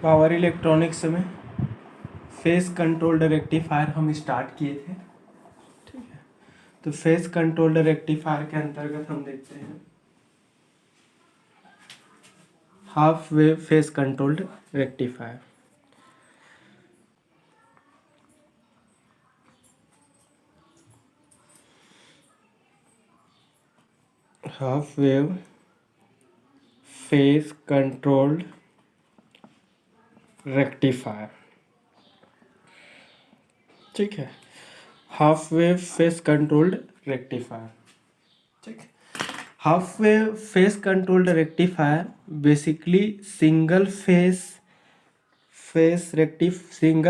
Power electronics में face controlled rectifier हम start किए थे। ठीक है, तो फेस कंट्रोल्ड रेक्टिफायर के अंतर्गत हम देखते हैं half wave phase controlled rectifier. Half wave phase controlled rectifier. ठीक है, half wave phase controlled rectifier. ठीक है, half wave phase controlled rectifier basically single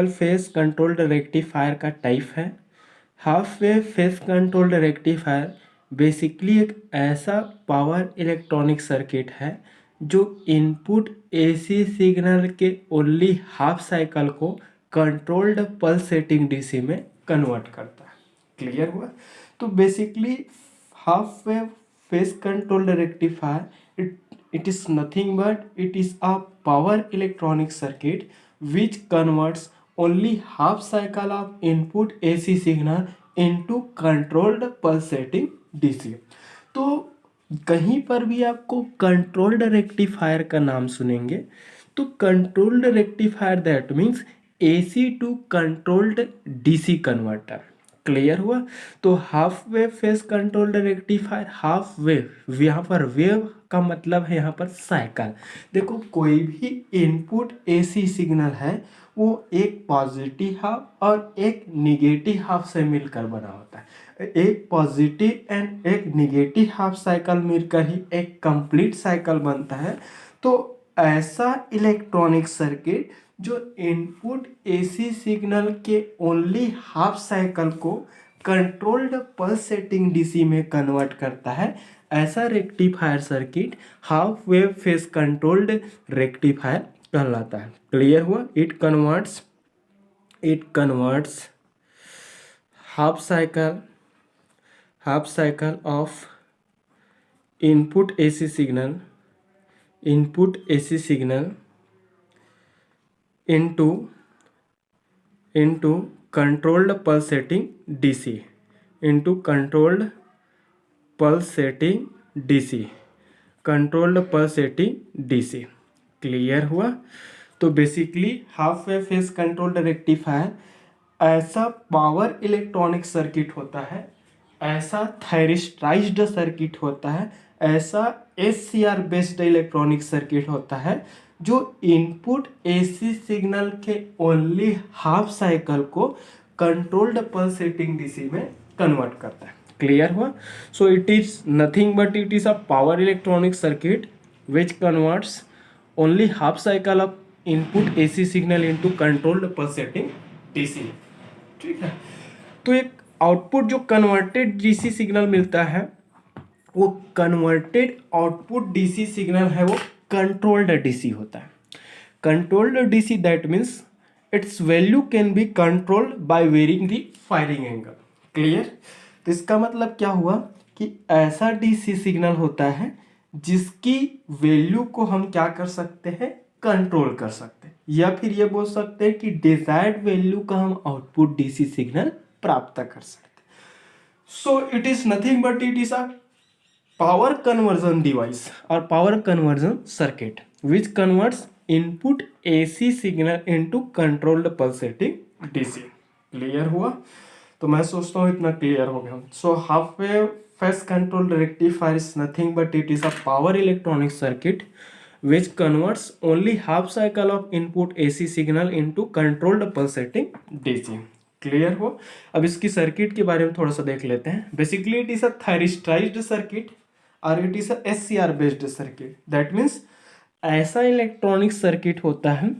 phase controlled rectifier का टाइप है। Half wave phase controlled rectifier basically एक ऐसा power electronic circuit है जो इनपुट एसी सिग्नल के ओनली हाफ साइकिल को कंट्रोल्ड पल्सेटिंग डीसी में कन्वर्ट करता है। क्लियर हुआ? तो basically half wave phase controlled rectifier it is nothing but it is a power electronic circuit which converts only half cycle of input AC signal into controlled pulsating DC। तो कहीं पर भी आपको controlled rectifier का नाम सुनेंगे तो controlled rectifier that means AC to controlled DC converter. Clear हुआ? तो half wave phase controlled rectifier, half wave, यहाँ पर वेव का मतलब है यहाँ पर साइकिल। देखो कोई भी इनपुट एसी सिग्नल है वो एक पॉजिटिव हाफ और एक निगेटिव हाफ से मिलकर बना होता है। एक पॉजिटिव एंड एक निगेटिव हाफ साइकिल मिलकर ही एक कंप्लीट साइकिल बनता है। तो ऐसा इलेक्ट्रॉनिक सर्किट जो इनपुट एसी सिग्नल के ओनली हाफ साइकिल को कंट्रोल्ड पल्सेटिंग डीसी में कन्वर्ट करता है, ऐसा rectifier circuit half wave phase controlled rectifier कहलाता है। क्लियर हुआ? It converts half cycle of input AC signal into controlled pulsating DC clear हुआ? तो basically half wave phase controlled rectifier ऐसा पावर इलेक्ट्रॉनिक सर्किट होता है, ऐसा थायरिस्टाइज्ड सर्किट होता है, ऐसा SCR बेस्ड इलेक्ट्रॉनिक सर्किट होता है जो इनपुट एसी सिग्नल के ओनली हाफ साइकिल को कंट्रोल्ड पल्सेटिंग डीसी में कन्वर्ट करता है। क्लियर हुआ? So it is nothing but it is a power electronic circuit which converts only half cycle of input AC signal into controlled pulsating DC. ठीक है, तो एक output जो कन्वर्टेड डीसी सिग्नल मिलता है वो कन्वर्टेड आउटपुट डीसी सिग्नल है वो कंट्रोल्ड डीसी होता है। Controlled DC that means its value can be controlled by varying the firing angle. Clear? तो इसका मतलब क्या हुआ कि ऐसा डीसी सिग्नल होता है जिसकी वैल्यू को हम क्या कर सकते हैं? कंट्रोल कर सकते हैं, या फिर ये बोल सकते हैं कि डिजायर्ड वैल्यू का हम आउटपुट डीसी सिग्नल प्राप्त कर सकते हैं। So it is nothing but it is a power conversion device or power conversion circuit which converts input AC signal into controlled pulsating DC। Clear हुआ? तो मैं सोचता हूँ इतना क्लियर हो गया। So half wave phase controlled rectifier is nothing but it is a power electronic circuit which converts only half cycle of input AC signal into controlled pulsating DC। Clear हो? अब इसकी सर्किट के बारे में थोड़ा सा देख लेते हैं। Basically it is a thyristorised circuit और it is a SCR based circuit. That means ऐसा इलेक्ट्रॉनिक सर्किट होता है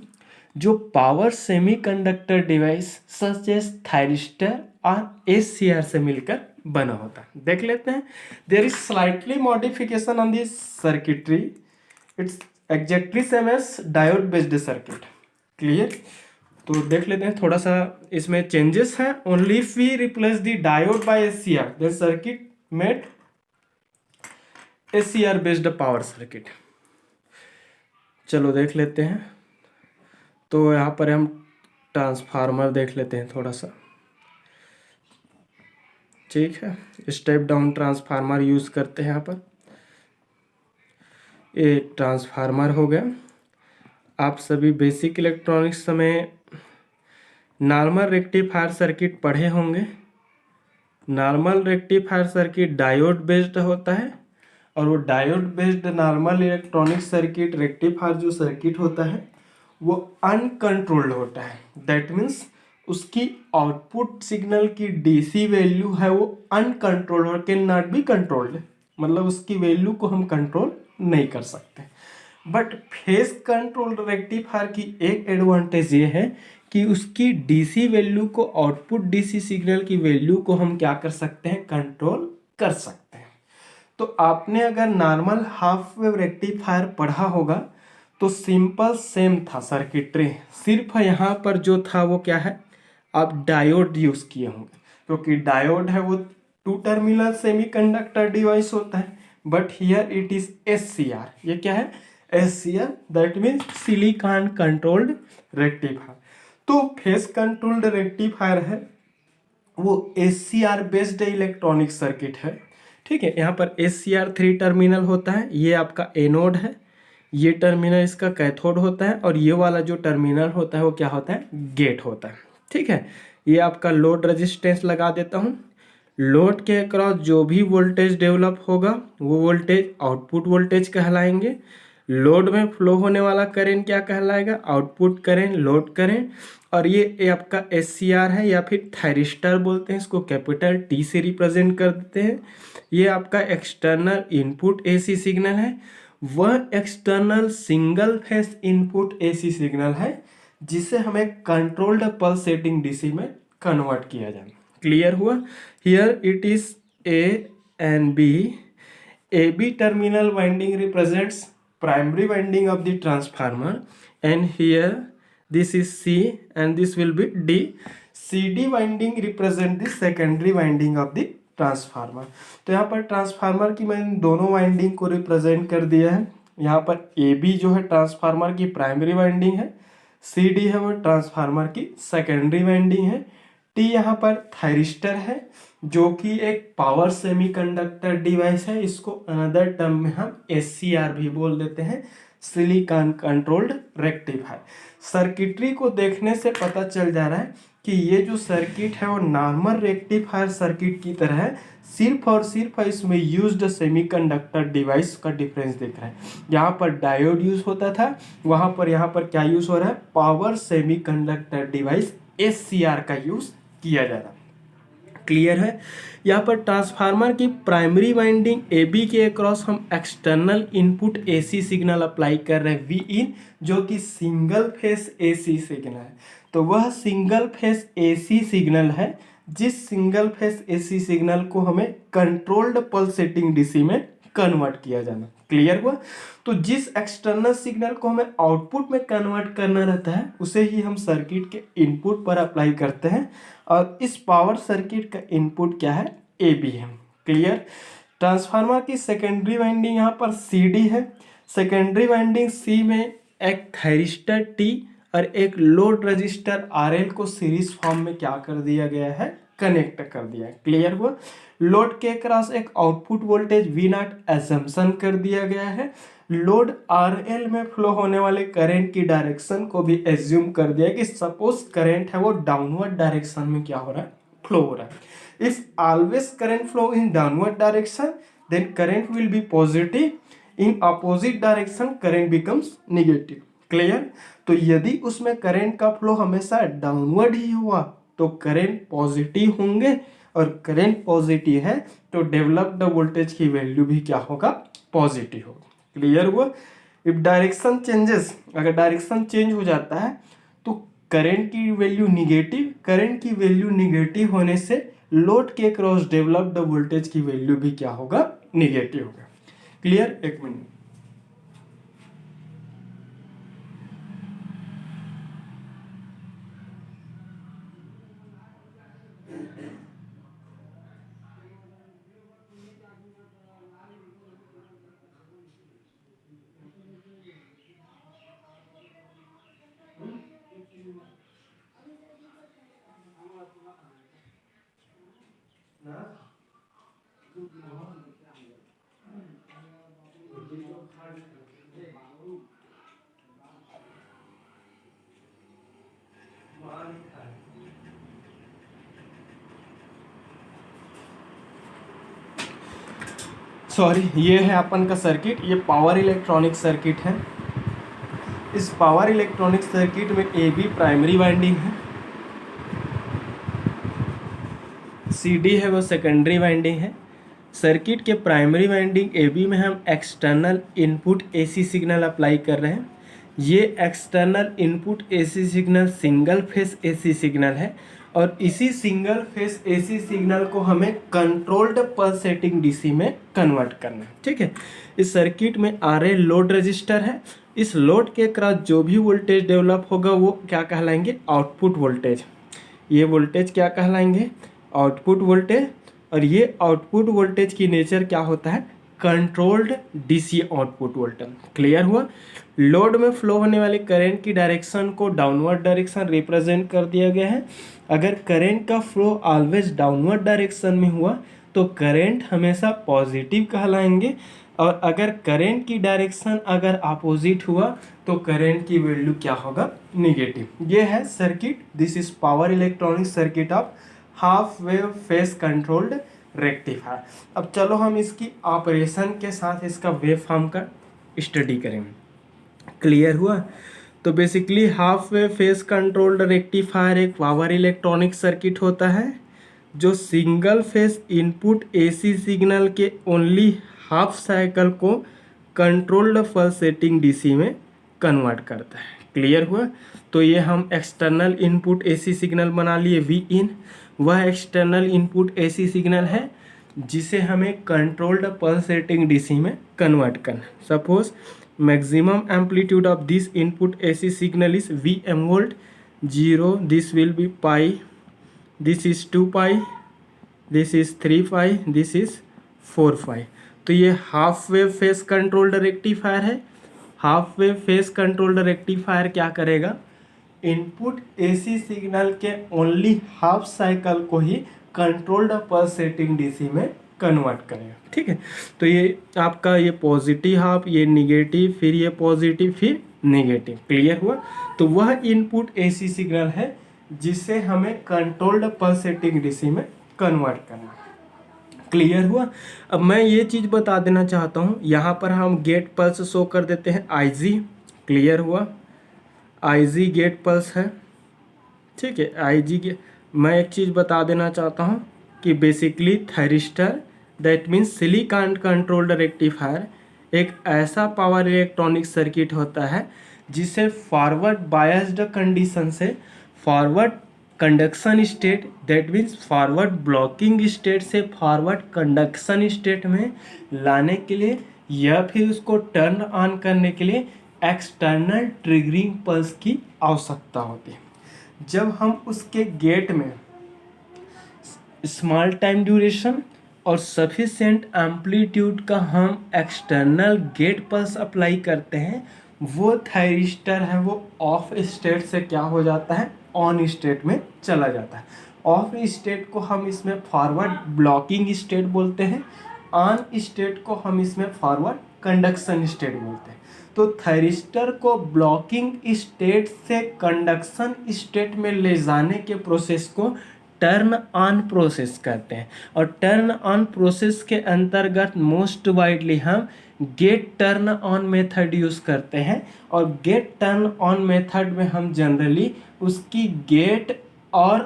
जो power semiconductor device such as thyristor और SCR से मिलकर बना होता है। देख लेते हैं। There is slightly modification on this circuitry, it's exactly same as diode based circuit. Clear? तो देख लेते हैं, थोड़ा सा इसमें चेंजेस है। Only if we replace the diode by SCR then circuit made SCR based power circuit. चलो देख लेते हैं। तो यहाँ पर हम ट्रांसफार्मर देख लेते हैं थोड़ा सा। ठीक है, स्टेप डाउन ट्रांसफार्मर यूज़ करते हैं यहाँ पर। एक ट्रांसफार्मर हो गया। आप सभी बेसिक इलेक्ट्रॉनिक्स में नॉर्मल रेक्टिफायर सर्किट पढ़े होंगे। Normal rectifier circuit diode based होता है, और वो diode based normal electronic circuit rectifier जो सर्किट होता है वो अनकंट्रोल्ड होता है। दैट मीन्स उसकी आउटपुट सिग्नल की डीसी वैल्यू है वो अनकंट्रोल्ड और कैन नॉट बी कंट्रोल्ड, मतलब उसकी वैल्यू को हम कंट्रोल नहीं कर सकते। बट फेस कंट्रोल रेक्टिफायर की एक एडवांटेज ये है कि उसकी डीसी वैल्यू को आउटपुट डीसी सिग्नल की वैल्यू को हम क्या कर सकते हैं, कंट्रोल कर सकते हैं। तो आपने अगर नॉर्मल हाफ वेव रेक्टिफायर पढ़ा होगा तो सिंपल सेम था सर्किटरी, सिर्फ यहाँ पर जो था वो क्या है, आप डायोड यूज किए होंगे, क्योंकि डायोड है वो टू टर्मिनल सेमीकंडक्टर डिवाइस होता है। But here it is SCR, ये क्या है, SCR, that means silicon controlled rectifier. तो फेस कंट्रोल्ड रेक्टिफायर है वो एससीआर बेस्ड इलेक्ट्रॉनिक सर्किट है। ठीक है, यहाँ पर एससीआर 3 टर्मिनल होता है, ये आपका एनोड है, ये टर्मिनल इसका कैथोड होता है, और ये वाला जो टर्मिनल होता है वो क्या होता है, गेट होता है। ठीक है, ये आपका लोड रेजिस्टेंस लगा देता हूँ। लोड के अक्रॉस जो भी वोल्टेज डेवलप होगा वो वोल्टेज आउटपुट वोल्टेज कहलाएंगे। लोड में फ्लो होने वाला करंट क्या कहलाएगा, आउटपुट करंट, लोड करंट। और ये आपका एससीआर है या फिर थायरिस्टर बोलते हैं, इसको कैपिटल टी से रिप्रेजेंट कर देते हैं। ये आपका एक्सटर्नल इनपुट एसी सिग्नल है, वह external single phase input AC signal है जिसे हमें कंट्रोल्ड पल्सेटिंग डीसी में कन्वर्ट किया जाए। क्लियर हुआ? Here it is A and B. A B terminal winding represents primary winding of the transformer, and here this is C and this will be D. CD winding represent the secondary winding of the transformer. तो यहाँ पर transformer की मैंने दोनों winding को represent कर दिया है। यहाँ पर AB जो है ट्रांसफार्मर की प्राइमरी वाइंडिंग है, CD है वो ट्रांसफार्मर की सेकेंडरी वाइंडिंग है, T यहाँ पर थायरिस्टर है जो कि एक पावर सेमीकंडक्टर डिवाइस है, इसको अनदर टर्म में हम SCR भी बोल देते हैं, सिलिकॉन कंट्रोल्ड रेक्टिफायर। सर्किटरी को देखने से पता चल जा रहा है कि ये जो सर्किट है वो नॉर्मल रेक्टिफायर सर्किट की तरह है, सिर्फ और सिर्फ इसमें यूज्ड सेमीकंडक्टर डिवाइस का डिफरेंस दिख रहा है। यहाँ पर डायोड यूज होता था, वहाँ पर यहाँ पर क्या यूज हो रहा है, पावर सेमीकंडक्टर डिवाइस एससीआर का यूज किया जा रहा है। क्लियर है? यहाँ पर ट्रांसफार्मर की प्राइमरी वाइंडिंग ए बी के अक्रॉस हम external input AC signal apply कर रहे हैं वी इन, जो कि सिंगल फेस एसी सिग्नल है। तो वह सिंगल फेस एसी सिग्नल है जिस सिंगल फेस एसी सिग्नल को हमें कंट्रोल्ड पल्सेटिंग डीसी में कन्वर्ट किया जाना। क्लियर हुआ? तो जिस एक्सटर्नल सिग्नल को हमें आउटपुट में कन्वर्ट करना रहता है उसे ही हम सर्किट के इनपुट पर अप्लाई करते हैं, और इस पावर सर्किट का इनपुट क्या है, ए बी है। क्लियर? ट्रांसफार्मर की सेकेंडरी वाइंडिंग यहाँ पर सी डी है। सेकेंडरी वाइंडिंग सी में एक थायरिस्टर टी और एक लोड रजिस्टर आर एल को सीरीज फॉर्म में क्या कर दिया गया है, कनेक्ट कर दिया है। क्लियर हुआ? लोड के क्रॉस एक output voltage V not assumption कर दिया गया है। लोड आर एल में फ्लो होने वाले करंट की डायरेक्शन को भी एज्यूम कर दिया कि सपोज करंट है वो डाउनवर्ड डायरेक्शन में क्या हो रहा है, फ्लो हो रहा है। If always current flow in downward direction then current will be positive, in opposite direction current becomes negative. Clear? तो यदि उसमें करंट का फ्लो हमेशा डाउनवर्ड ही हुआ तो करंट पॉजिटिव होंगे, और करंट पॉजिटिव है तो डेवलप्ड वोल्टेज की वैल्यू भी क्या होगा, पॉजिटिव होगा। क्लियर हुआ? इफ डायरेक्शन चेंजेस, अगर डायरेक्शन चेंज हो जाता है तो करंट की वैल्यू निगेटिव, करंट की वैल्यू निगेटिव होने से लोड के क्रॉस डेवलप्ड वोल्टेज की वैल्यू भी क्या होगा, निगेटिव होगा। क्लियर? एक मिनट। सॉरी, ये है अपन का सर्किट, ये पावर इलेक्ट्रॉनिक सर्किट है। इस पावर इलेक्ट्रॉनिक सर्किट में ए बी प्राइमरी वाइंडिंग है, सी डी है वो सेकेंडरी वाइंडिंग है। सर्किट के प्राइमरी वाइंडिंग ए बी में हम external input AC signal apply कर रहे हैं। ये external input AC signal single phase AC signal है और इसी सिंगल फेस एसी सिग्नल को हमें कंट्रोल्ड पल्सेटिंग डीसी में कन्वर्ट करना है। ठीक है, इस सर्किट में आर ए लोड रजिस्टर है। इस लोड के क्रॉस जो भी वोल्टेज डेवलप होगा वो क्या कहलाएंगे, आउटपुट वोल्टेज। ये वोल्टेज क्या कहलाएंगे, आउटपुट वोल्टेज। और ये आउटपुट वोल्टेज की नेचर क्या होता है, controlled DC output voltage. Clear हुआ। लोड में फ्लो होने वाले करंट की डायरेक्शन को डाउनवर्ड डायरेक्शन रिप्रेजेंट कर दिया गया है। अगर करंट का फ्लो ऑलवेज डाउनवर्ड डायरेक्शन में हुआ तो करंट हमेशा पॉजिटिव कहलाएंगे, और अगर करंट की डायरेक्शन अगर अपोजिट हुआ तो करंट की वैल्यू क्या होगा, निगेटिव। ये है circuit, this is power electronic circuit of half wave phase controlled rectifier. अब चलो हम इसकी ऑपरेशन के साथ इसका वेव फॉर्म का स्टडी करेंगे। क्लियर हुआ। तो basically half wave phase controlled rectifier एक पावर इलेक्ट्रॉनिक सर्किट होता है जो single phase input AC signal के ओनली हाफ साइकिल को कंट्रोल्ड पल्सेटिंग डीसी में कन्वर्ट करता है। क्लियर हुआ। तो ये हम एक्सटर्नल इनपुट एसी सिग्नल बना लिए वी इन, वह एक्सटर्नल इनपुट एसी सिग्नल है जिसे हमें कंट्रोल्ड पल्सेटिंग डीसी में कन्वर्ट करना। Suppose maximum amplitude of this input AC signal is V M volt, 0 this will be pi, this is 2 pi, this is 3 pi, this is 4 pi. तो ये half wave phase controlled rectifier है। Half wave phase controlled rectifier क्या करेगा, input AC signal के only half cycle को ही controlled pulsating DC में convert करेगा। ठीक है, तो ये आपका ये पॉजिटिव हाफ, ये निगेटिव, फिर ये पॉजिटिव, फिर निगेटिव। क्लियर हुआ। तो वह इनपुट एसी सिग्नल है जिसे हमें कंट्रोल्ड पल्सेटिंग डीसी में कन्वर्ट करना। क्लियर हुआ। अब मैं ये चीज़ बता देना चाहता हूँ, यहाँ पर हम गेट पल्स शो कर देते हैं आईजी। क्लियर हुआ, आईजी गेट पल्स है। ठीक है, आईजी के मैं एक चीज़ बता देना चाहता हूँ कि basically thyristor that means silicon controlled rectifier एक ऐसा पावर इलेक्ट्रॉनिक सर्किट होता है जिसे फॉरवर्ड बायस्ड कंडीशन से forward conduction state that means forward blocking state से फॉरवर्ड कंडक्शन स्टेट में लाने के लिए या फिर उसको टर्न ऑन करने के लिए एक्सटर्नल ट्रिगरिंग पल्स की आवश्यकता होती है। जब हम उसके गेट में स्मॉल टाइम ड्यूरेशन और सफिशिएंट एम्पलीट्यूड का हम एक्सटर्नल गेट पल्स अप्लाई करते हैं, वो थायरिस्टर है वो ऑफ स्टेट से क्या हो जाता है, ऑन स्टेट में चला जाता है। ऑफ स्टेट को हम इसमें फॉरवर्ड ब्लॉकिंग स्टेट बोलते हैं, ऑन स्टेट को हम इसमें फॉरवर्ड कंडक्शन स्टेट बोलते हैं। तो थायरिस्टर को ब्लॉकिंग स्टेट से कंडक्शन स्टेट में ले जाने के प्रोसेस को टर्न ऑन प्रोसेस कहते हैं, और टर्न ऑन प्रोसेस के अंतर्गत मोस्ट वाइडली हम gate turn on method use करते हैं। और गेट टर्न ऑन मेथड में हम जनरली उसकी गेट और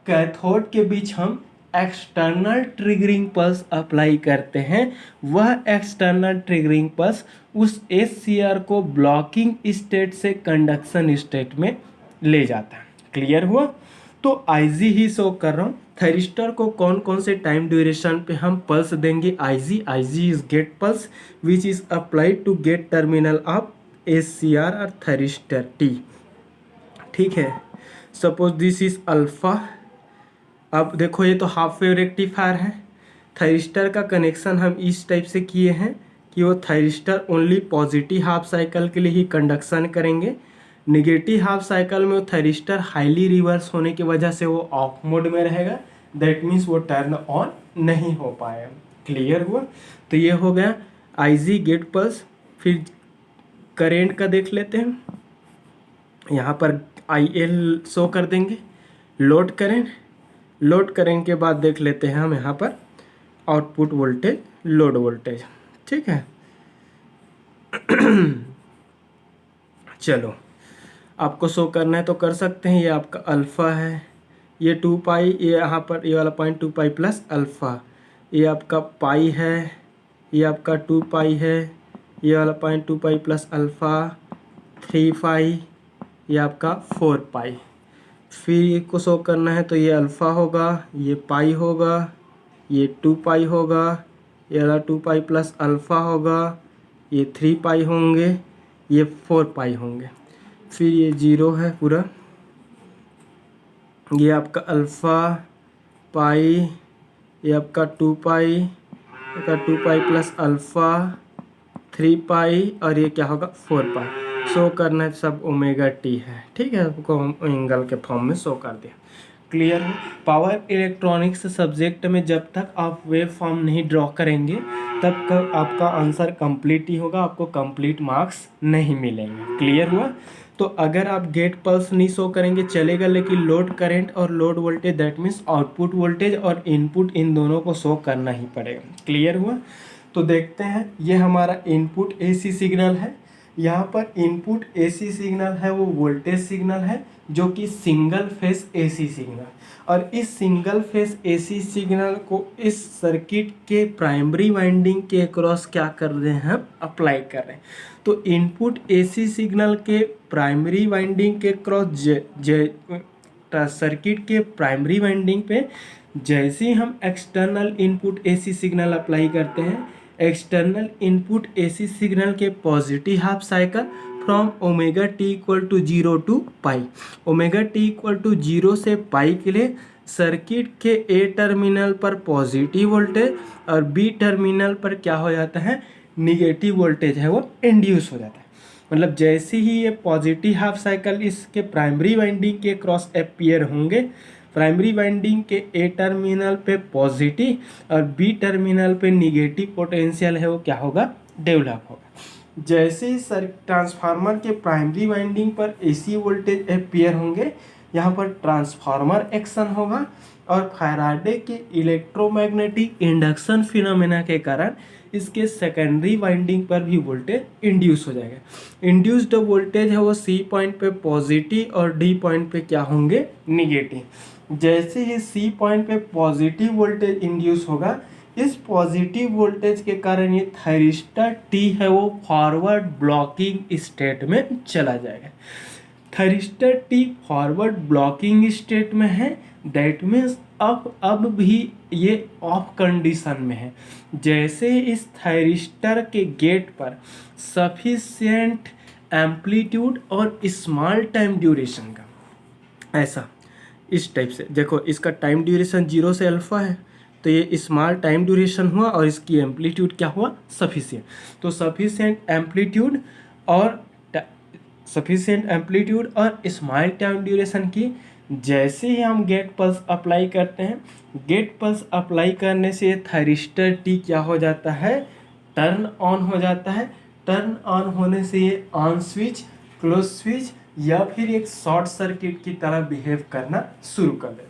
कैथोड के बीच हम एक्सटर्नल ट्रिगरिंग पल्स अप्लाई करते हैं। वह एक्सटर्नल ट्रिगरिंग पल्स उस एचसीआर को ब्लॉकिंग स्टेट से कंडक्शन स्टेट में ले जाता है। क्लियर हुआ। तो आईजी ही शो कर रहा हूँ। थायरिस्टर को कौन कौन से टाइम ड्यूरेशन पे हम पल्स देंगे, IG is gate pulse which is applied to gate terminal of SCR और थायरिस्टर टी। ठीक है, सपोज दिस इज अल्फा। अब देखो ये तो हाफ वेव रेक्टिफायर है। थायरिस्टर का कनेक्शन हम इस टाइप से किए हैं कि वो thyristor only positive half cycle के लिए ही कंडक्शन करेंगे, निगेटिव हाफ साइकिल में वो थायरिस्टर हाईली रिवर्स होने की वजह से वो ऑफ मोड में रहेगा, दैट मीन्स वो टर्न ऑन नहीं हो पाएगा। क्लियर हुआ? तो ये हो गया आईजी गेट पल्स। फिर करेंट का देख लेते हैं, यहाँ पर IL शो कर देंगे। लोड करेंट के बाद देख लेते हैं हम यहाँ पर आउटपुट वोल्टेज, लोड वोल्टेज। ठीक है चलो, आपको शो करना है तो कर सकते हैं। ये आपका अल्फ़ा है, ये 2 पाई, ये यहाँ पर ये वाला पॉइंट 2 पाई प्लस अल्फ़ा, ये आपका पाई है, ये आपका 2 पाई है, ये वाला पॉइंट 2 पाई प्लस अल्फ़ा, 3 पाई, ये आपका 4 पाई। फिर ये को शो करना है तो ये अल्फ़ा होगा, ये पाई होगा, ये 2 पाई होगा, ये वाला 2 पाई प्लस अल्फ़ा होगा, ये 3 पाई होंगे, ये 4 पाई होंगे। फिर ये 0 है पूरा, ये आपका अल्फ़ा, पाई, ये आपका 2 पाई, आपका 2 पाई प्लस अल्फ़ा, 3 पाई, और ये क्या होगा 4 पाई। शो करना है सब ओमेगा टी है। ठीक है, आपको एंगल के फॉर्म में शो कर दिया। क्लियर है? पावर इलेक्ट्रॉनिक्स सब्जेक्ट में जब तक आप वेव फॉर्म नहीं ड्रॉ करेंगे तब तक आपका आंसर कंप्लीट ही होगा, आपको कंप्लीट मार्क्स नहीं मिलेंगे। क्लियर हुआ? तो अगर आप गेट पल्स नहीं शो करेंगे चलेगा, लेकिन लोड करंट और load voltage that means output voltage और इनपुट, इन दोनों को शो करना ही पड़ेगा। क्लियर हुआ? तो देखते हैं, ये हमारा इनपुट AC सिग्नल है। यहाँ पर इनपुट AC सिग्नल है वो वोल्टेज सिग्नल है जो कि सिंगल फेस AC सिग्नल, और इस सिंगल फेस AC सिग्नल को इस सर्किट के प्राइमरी वाइंडिंग के अक्रॉस क्या कर रहे हैं, हम अप्लाई कर रहे हैं। तो इनपुट AC सिग्नल के प्राइमरी वाइंडिंग के क्रॉस सर्किट के प्राइमरी वाइंडिंग पे जैसे ही हम external input AC signal apply करते हैं, एक्सटर्नल इनपुट AC सिग्नल के positive half cycle from omega T equal to 0 to pi, omega T equal to 0 से पाई के लिए सर्किट के A टर्मिनल पर पॉजिटिव वोल्टेज और B टर्मिनल पर क्या हो जाता है, निगेटिव वोल्टेज है वो इंड्यूस हो जाता है। मतलब जैसे ही ये पॉजिटिव हाफ साइकिल इसके प्राइमरी वाइंडिंग के क्रॉस अपीयर होंगे, प्राइमरी वाइंडिंग के A टर्मिनल पे पॉजिटिव और B टर्मिनल पे निगेटिव पोटेंशियल है वो क्या होगा, डेवलप होगा। जैसे ही ट्रांसफार्मर के प्राइमरी वाइंडिंग पर AC वोल्टेज अपीयर होंगे, यहाँ पर ट्रांसफार्मर एक्शन होगा और फैराडे के इलेक्ट्रोमैग्नेटिक इंडक्शन फिनोमेना के कारण इसके सेकेंडरी वाइंडिंग पर भी वोल्टेज इंड्यूस हो जाएगा। इंड्यूस्ड वोल्टेज है वो C पॉइंट पे पॉजिटिव और D पॉइंट पे क्या होंगे, निगेटिव। जैसे ही C पॉइंट पे पॉजिटिव वोल्टेज इंड्यूस होगा, इस पॉजिटिव वोल्टेज के कारण ये थायरिस्टर T है वो फॉरवर्ड ब्लॉकिंग स्टेट में चला जाएगा। Thyristor T forward blocking state में है, दैट मीन्स अब भी ये ऑफ कंडीशन में है। जैसे इस थायरिस्टर के गेट पर सफिशिएंट एम्पलीट्यूड और स्मॉल टाइम ड्यूरेशन का, ऐसा इस टाइप से देखो, इसका टाइम ड्यूरेशन 0 से अल्फा है तो ये स्मॉल टाइम ड्यूरेशन हुआ और इसकी एम्पलीट्यूड क्या हुआ, सफिशिएंट। तो सफिशिएंट एम्पलीट्यूड और स्मॉल टाइम ड्यूरेशन की जैसे ही हम गेट पल्स अप्लाई करते हैं, गेट पल्स अप्लाई करने से थायरिस्टर T क्या हो जाता है, टर्न ऑन हो जाता है। टर्न ऑन होने से ये ऑन स्विच, क्लोज स्विच या फिर एक शॉर्ट सर्किट की तरह बिहेव करना शुरू कर दे।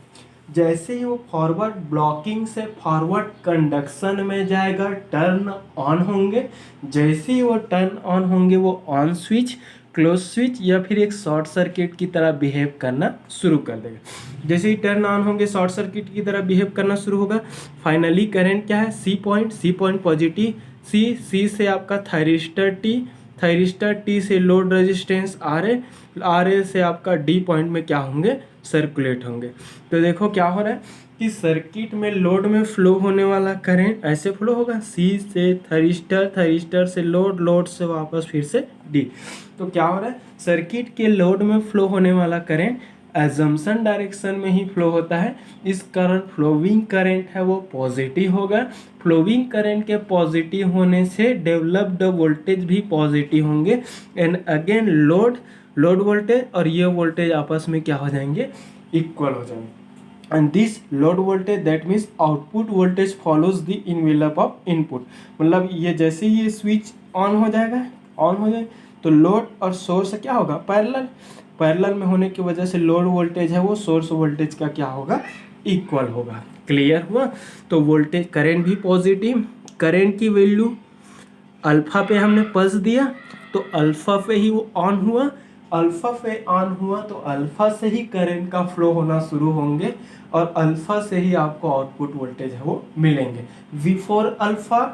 जैसे ही वो फॉरवर्ड ब्लॉकिंग से फॉरवर्ड कंडक्शन में जाएगा, टर्न ऑन होंगे। जैसे ही वो टर्न ऑन होंगे वो ऑन स्विच, क्लोज स्विच या फिर एक शॉर्ट सर्किट की तरह बिहेव करना शुरू कर देगा। जैसे ही टर्न ऑन होंगे शॉर्ट सर्किट की तरह बिहेव करना शुरू होगा। फाइनली करंट क्या है, सी पॉइंट पॉजिटिव, सी से आपका थायरिस्टर T से लोड रेजिस्टेंस RA से आपका D पॉइंट में क्या होंगे, सर्कुलेट होंगे। तो देखो क्या हो रहा है कि सर्किट में लोड में फ्लो होने वाला करंट ऐसे फ्लो होगा, C से थायरिस्टर से लोड से वापस फिर से D। तो क्या हो रहा है, सर्किट के लोड में फ्लो होने वाला करंट एजम्पशन डायरेक्शन में ही फ्लो होता है। इस कारण फ्लोइंग करंट है वो पॉजिटिव होगा। फ्लोइंग करंट के पॉजिटिव होने से डेवलप्ड वोल्टेज भी पॉजिटिव होंगे। And again load load voltage और ये वोल्टेज आपस में क्या हो जाएंगे, इक्वल हो जाएंगे। And this load voltage that means output voltage follows the envelope of input, मतलब ये जैसे ही ये स्विच ऑन हो जाएगा, ऑन हो जाए तो लोड और सोर्स क्या होगा, पैरेलल, पैरेलल में होने की वजह से लोड वोल्टेज है वो सोर्स वोल्टेज का क्या होगा, इक्वल होगा। क्लियर हुआ। तो वोल्टेज करंट भी पॉजिटिव, करंट की वैल्यू अल्फा पे हमने पल्स दिया तो अल्फा पे ही वो ऑन हुआ, अल्फा पे ऑन हुआ तो अल्फा से ही करंट का फ्लो होना शुरू होंगे और अल्फा से ही आपको आउटपुट वोल्टेज है वो मिलेंगे। Before alpha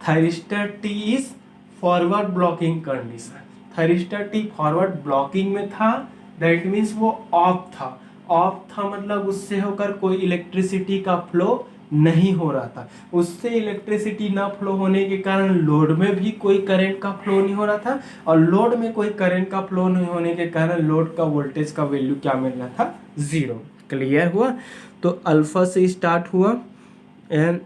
thyristor T is forward blocking condition, thyristor T forward blocking में था, दैट मीन्स वो ऑफ था, ऑफ था मतलब उससे होकर कोई इलेक्ट्रिसिटी का फ्लो नहीं हो रहा था, उससे इलेक्ट्रिसिटी ना फ्लो होने के कारण लोड में भी कोई करंट का फ्लो नहीं हो रहा था और लोड में कोई करंट का फ्लो नहीं होने के कारण लोड का वोल्टेज का वैल्यू क्या मिल रहा था, 0। क्लियर हुआ। तो अल्फा से स्टार्ट हुआ एंड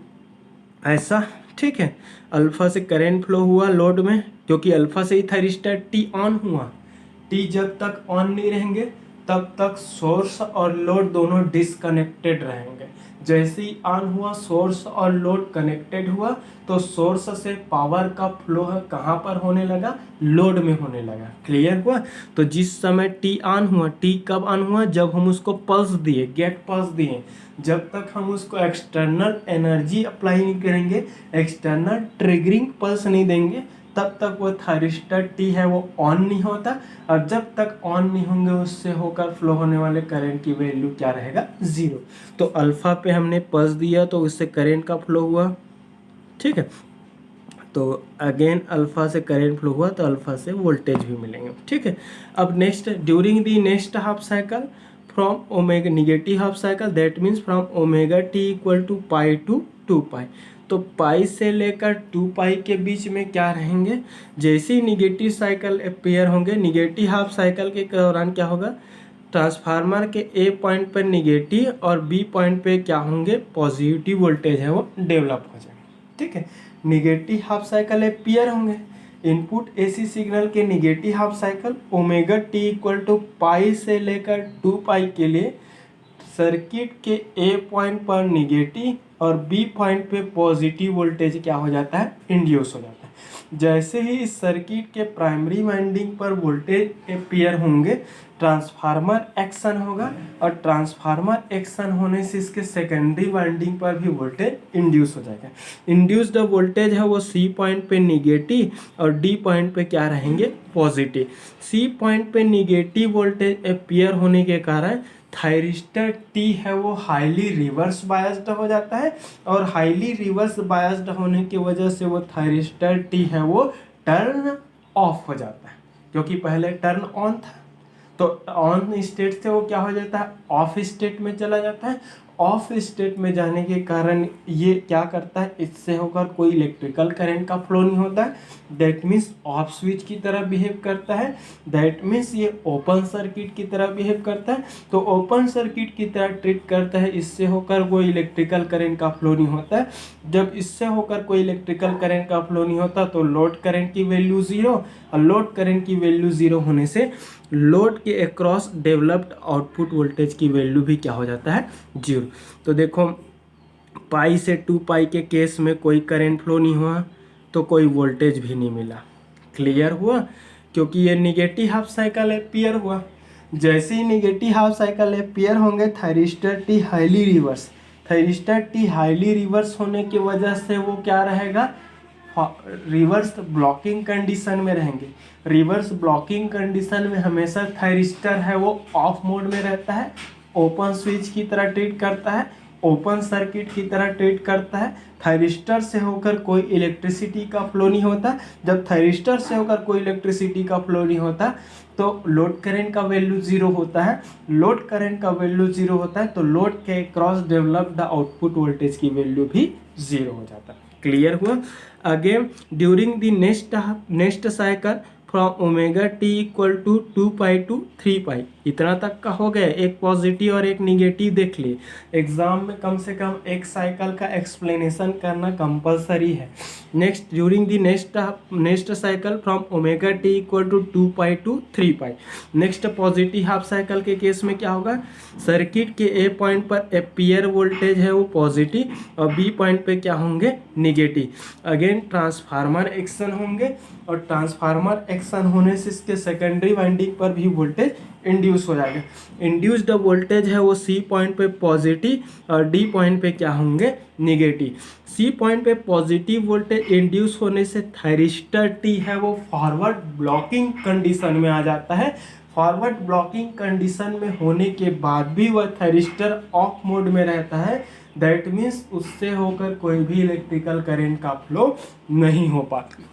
ऐसा, ठीक है, अल्फा से करंट फ्लो हुआ लोड में, क्योंकि अल्फा से ही थायरिस्टर टी ऑन हुआ, टी जब तक ऑन नहीं रहेंगे तब तक सोर्स और लोड दोनों डिसकनेक्टेड रहेंगे। जैसे ही ऑन हुआ सोर्स और लोड कनेक्टेड हुआ तो सोर्स से पावर का फ्लो है कहाँ पर होने लगा, लोड में होने लगा। क्लियर हुआ। तो जिस समय टी ऑन हुआ, टी कब ऑन हुआ, जब हम उसको पल्स दिए, गेट पल्स दिए, जब तक हम उसको एक्सटर्नल एनर्जी अप्लाई नहीं करेंगे, एक्सटर्नल ट्रिगरिंग पल्स नहीं देंगे, तब तक वो थायरिस्टर टी है वो ऑन नहीं होता और जब तक ऑन नहीं होंगे उससे होकर फ्लो होने वाले करंट की वैल्यू क्या रहेगा, 0। तो अल्फा पे हमने पल्स दिया तो उससे करंट का फ्लो हुआ, ठीक है, तो अगेन अल्फा से करंट फ्लो हुआ तो अल्फा से वोल्टेज भी मिलेंगे, ठीक है। अब next, during the next half cycle from omega negative half cycle, that means from omega T equal to pi to 2 pi, तो पाई से लेकर 2 पाई के बीच में क्या रहेंगे, जैसे ही निगेटिव साइकिल अपेयर होंगे, निगेटिव हाफ साइकिल के दौरान क्या होगा, ट्रांसफार्मर के ए पॉइंट पर निगेटिव और बी पॉइंट पे क्या होंगे, पॉजिटिव वोल्टेज है वो डेवलप हो जाएंगे, ठीक है। निगेटिव हाफ साइकिल अपेयर होंगे, इनपुट एसी सिग्नल के negative half cycle omega T equal to pi से लेकर 2 पाई के लिए सर्किट के ए पॉइंट पर निगेटिव और बी पॉइंट पे पॉजिटिव वोल्टेज क्या हो जाता है, इंड्यूस हो जाता है। जैसे ही इस सर्किट के प्राइमरी वाइंडिंग पर वोल्टेज अपेयर होंगे, ट्रांसफार्मर एक्शन होगा और ट्रांसफार्मर एक्शन होने से इसके सेकेंडरी वाइंडिंग पर भी वोल्टेज इंड्यूस हो जाएगा। इंड्यूस्ड वोल्टेज है वो सी पॉइंट पे निगेटिव और डी पॉइंट पे क्या रहेंगे, पॉजिटिव। सी पॉइंट पे निगेटिव वोल्टेज अपेयर होने के कारण थायरिस्टर टी है वो हाईली रिवर्स बायस्ड हो जाता है और हाईली रिवर्स बायस्ड होने की वजह से वो थायरिस्टर टी है वो टर्न ऑफ हो जाता है, क्योंकि पहले टर्न ऑन था तो ऑन स्टेट से वो क्या हो जाता है, ऑफ स्टेट में चला जाता है। ऑफ स्टेट में जाने के कारण ये क्या करता है, इससे होकर कोई इलेक्ट्रिकल करंट का फ्लो नहीं होता है, दैट मीन्स ऑफ स्विच की तरह बिहेव करता है, दैट मीन्स ये ओपन सर्किट की तरह बिहेव करता है। तो ओपन सर्किट की तरह ट्रीट करता है, इससे होकर कोई इलेक्ट्रिकल करंट का फ्लो नहीं होता है। जब इससे होकर कोई इलेक्ट्रिकल करंट का फ्लो नहीं होता तो लोड करंट की वैल्यू 0 और लोड करंट की वैल्यू 0 होने से लोड के अक्रॉस डेवलप्ड आउटपुट वोल्टेज की वैल्यू भी क्या हो जाता है, 0। तो देखो पाई से 2 पाई के केस में कोई करंट फ्लो नहीं हुआ तो कोई वोल्टेज भी नहीं मिला। क्लियर हुआ, क्योंकि ये निगेटिव हाफ साइकिल अपेयर हुआ। जैसे ही निगेटिव हाफ साइकिल अपेयर होंगे thyristor T highly reverse, thyristor T highly reverse होने की वजह से वो क्या रहेगा, रिवर्स ब्लॉकिंग कंडीशन में रहेंगे। रिवर्स ब्लॉकिंग कंडीशन में हमेशा थायरिस्टर है वो ऑफ मोड में रहता है, ओपन स्विच की तरह ट्रीट करता है, ओपन सर्किट की तरह ट्रीट करता है। थायरिस्टर से होकर कोई इलेक्ट्रिसिटी का फ्लो नहीं होता। जब थायरिस्टर से होकर कोई इलेक्ट्रिसिटी का फ्लो नहीं होता तो लोड करंट का वैल्यू 0 होता है। लोड करंट का वैल्यू 0 होता है तो लोड के क्रॉस डेवलप्ड आउटपुट वोल्टेज की वैल्यू भी 0 हो जाता है। क्लियर हुआ। Again during the next cycle from omega T equal to 2 pi to 3 pi. इतना तक का हो गया, एक पॉजिटिव और एक निगेटिव देख लिए। एग्जाम में कम से कम एक साइकिल का एक्सप्लेनेशन करना कंपलसरी है। Next, during the next cycle from omega T equal to 2 pi to 3 pi. Next positive half cycle के केस में क्या होगा, सर्किट के ए पॉइंट पर एम्पियर वोल्टेज है वो पॉजिटिव और बी पॉइंट पे क्या होंगे, निगेटिव। अगेन ट्रांसफार्मर एक्शन होंगे और ट्रांसफार्मर एक्शन होने से इसके सेकेंडरी वाइंडिंग पर भी वोल्टेज इंड्यूस हो जाएगा। इंड्यूस्ड वोल्टेज है वो सी पॉइंट पे पॉजिटिव और डी पॉइंट पे क्या होंगे, निगेटिव। सी पॉइंट पे पॉजिटिव वोल्टेज इंड्यूस होने से थायरिस्टर टी है वो फॉरवर्ड ब्लॉकिंग कंडीशन में आ जाता है। फॉरवर्ड ब्लॉकिंग कंडीशन में होने के बाद भी वह थायरिस्टर ऑफ मोड में रहता है। दैट मीन्स उससे होकर कोई भी इलेक्ट्रिकल करंट का फ्लो नहीं हो पाता।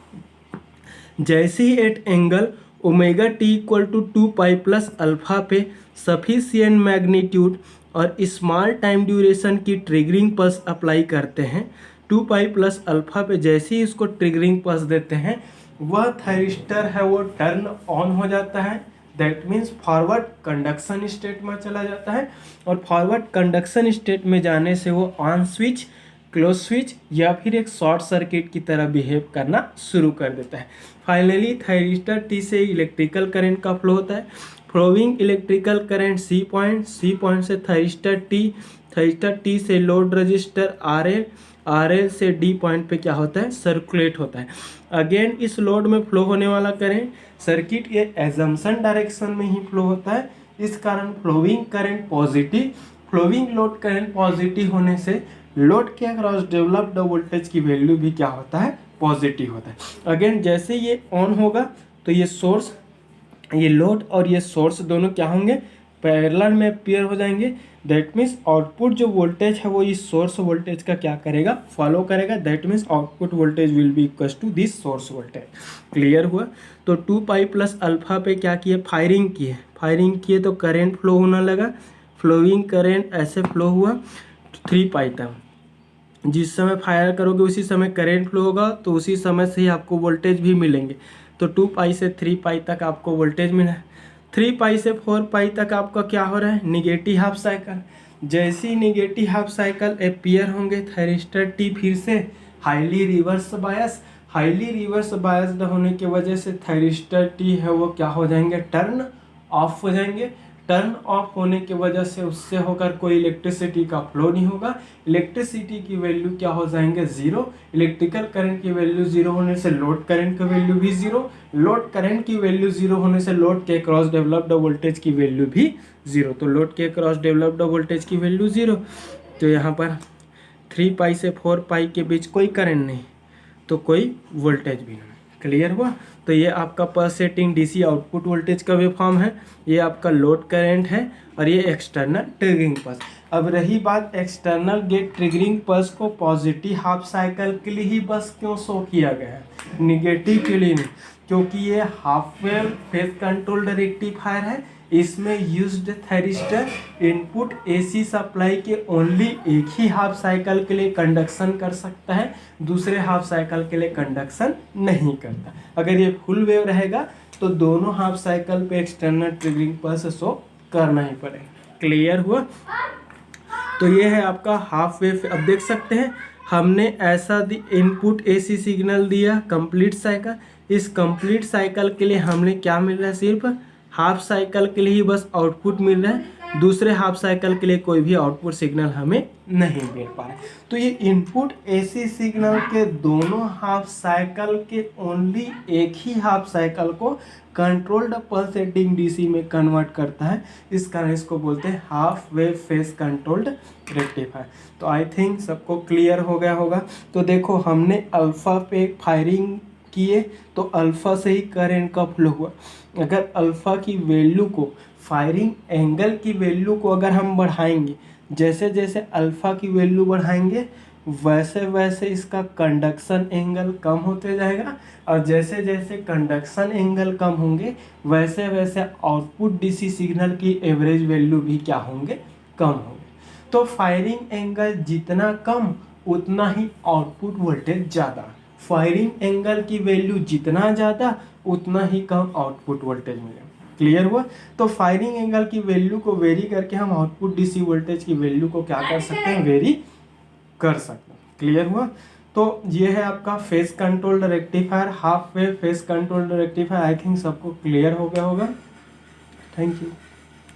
जैसे ही at angle omega T equal to 2 pi plus alpha पे सफिशिएंट मैग्नीट्यूड और स्मॉल टाइम ड्यूरेशन की ट्रिगरिंग पल्स अप्लाई करते हैं, 2 पाई प्लस अल्फा पे जैसे ही इसको ट्रिगरिंग पल्स देते हैं वह थायरिस्टर है वो टर्न ऑन हो जाता है। That means forward conduction state में चला जाता है और फॉरवर्ड कंडक्शन स्टेट में जाने से वो ऑन स्विच, क्लोज स्विच या फिर एक शॉर्ट सर्किट की तरह बिहेव करना शुरू कर देता है। फाइनली थायरिस्टर टी से इलेक्ट्रिकल करंट का फ्लो होता है। Flowing electrical current C point से थायरिस्टर टी से लोड रजिस्टर आर एल से डी पॉइंट पे क्या होता है, सर्कुलेट होता है। अगेन इस लोड में फ्लो होने वाला करंट सर्किट के एजम्पशन डायरेक्शन में ही फ्लो होता है। इस कारण flowing current positive, flowing load current positive होने से लोड के अक्रॉस डेवलप्ड वोल्टेज की वैल्यू भी क्या होता है, पॉजिटिव होता है। अगेन जैसे ये ऑन होगा तो ये सोर्स, ये लोड और ये सोर्स दोनों क्या होंगे, पैरेलल में पेयर हो जाएंगे। दैट मीन्स आउटपुट जो वोल्टेज है वो इस सोर्स वोल्टेज का क्या करेगा, फॉलो करेगा। That means output voltage will be equal to this source voltage. Clear हुआ। तो 2 पाई प्लस अल्फा पे क्या किए, फायरिंग किए तो करेंट फ्लो होने लगा। फ्लोइंग करेंट ऐसे फ्लो हुआ 3 पाई तक। जिस समय फायर करोगे उसी समय करंट फ्लो होगा तो उसी समय से ही आपको वोल्टेज भी मिलेंगे। तो 2 पाई से 3 पाई तक आपको वोल्टेज मिला है। 3 पाई से 4 पाई तक आपका क्या हो रहा है, निगेटिव हाफ साइकिल। जैसे ही निगेटिव हाफ साइकिल अपीयर होंगे थायरिस्टर टी फिर से हाईली रिवर्स बायस्ड होने की वजह से थायरिस्टर टी है वो क्या हो जाएंगे, टर्न ऑफ हो जाएंगे। टर्न ऑफ होने की वजह से उससे होकर कोई इलेक्ट्रिसिटी का फ्लो नहीं होगा। इलेक्ट्रिसिटी की वैल्यू क्या हो जाएंगे, जीरो। इलेक्ट्रिकल करंट की वैल्यू जीरो होने से लोड करंट की वैल्यू भी जीरो। लोड करंट की वैल्यू जीरो होने से लोड के क्रॉस डेवलप्ड वोल्टेज की वैल्यू भी जीरो। तो लोड के क्रॉस डेवलप्ड वोल्टेज की वैल्यू जीरो। तो यहाँ पर 3 पाई से 4 पाई के बीच कोई करंट नहीं तो कोई वोल्टेज भी नहीं। क्लियर हुआ। तो ये आपका पल्सेटिंग डीसी आउटपुट वोल्टेज का वेवफॉर्म है, ये आपका लोड करंट है और ये एक्सटर्नल ट्रिगरिंग पल्स। अब रही बात एक्सटर्नल गेट ट्रिगरिंग पल्स को पॉजिटिव हाफ साइकिल के लिए ही बस क्यों शो किया गया है, निगेटिव के लिए नहीं, क्योंकि ये half wave phase controlled rectifier है। इसमें used thyristor input AC supply के ओनली एक ही हाफ साइकिल के लिए कंडक्शन कर सकता है, दूसरे हाफ साइकिल के लिए कंडक्शन नहीं करता। अगर ये फुल वेव रहेगा तो दोनों हाफ साइकिल पे एक्सटर्नल ट्रिगरिंग पल्स शो करना ही पड़ेगा। क्लियर हुआ। तो ये है आपका हाफ वेव। अब देख सकते हैं हमने ऐसा इनपुट एसी सिग्नल दिया कंप्लीट साइकिल। इस कंप्लीट साइकिल के लिए हमने क्या मिल रहा है, सिर्फ हाफ साइकिल के लिए ही बस आउटपुट मिल रहा है, दूसरे हाफ साइकिल के लिए कोई भी आउटपुट सिग्नल हमें नहीं मिल पा रहा है। तो ये इनपुट एसी सिग्नल के दोनों हाफ साइकिल के ओनली एक ही हाफ साइकिल को कंट्रोल्ड पल्सेटिंग डीसी में कन्वर्ट करता है। इस कारण इसको बोलते हैं half wave phase controlled rectifier. तो आई थिंक सबको क्लियर हो गया होगा। तो देखो हमने अल्फा पे फायरिंग किए तो अल्फा से ही करंट का फ्लो हुआ। अगर अल्फा की वैल्यू को, फायरिंग एंगल की वैल्यू को अगर हम बढ़ाएंगे, जैसे जैसे अल्फा की वैल्यू बढ़ाएंगे वैसे वैसे इसका कंडक्शन एंगल कम होते जाएगा और जैसे जैसे कंडक्शन एंगल कम होंगे वैसे वैसे आउटपुट डीसी सिग्नल की एवरेज वैल्यू भी क्या होंगे, कम होंगे। तो फायरिंग एंगल जितना कम उतना ही आउटपुट वोल्टेज ज़्यादा। फायरिंग एंगल की वैल्यू जितना ज़्यादा उतना ही कम आउटपुट वोल्टेज मिलेगा। क्लियर हुआ? तो फायरिंग एंगल की वैल्यू को वेरी करके हम आउटपुट डीसी वोल्टेज की वैल्यू को क्या कर सकते हैं, वेरी कर सकते हैं। क्लियर हुआ? तो ये है आपका face controlled rectifier, half wave phase controlled rectifier. I think सबको क्लियर हो गया होगा। Thank you.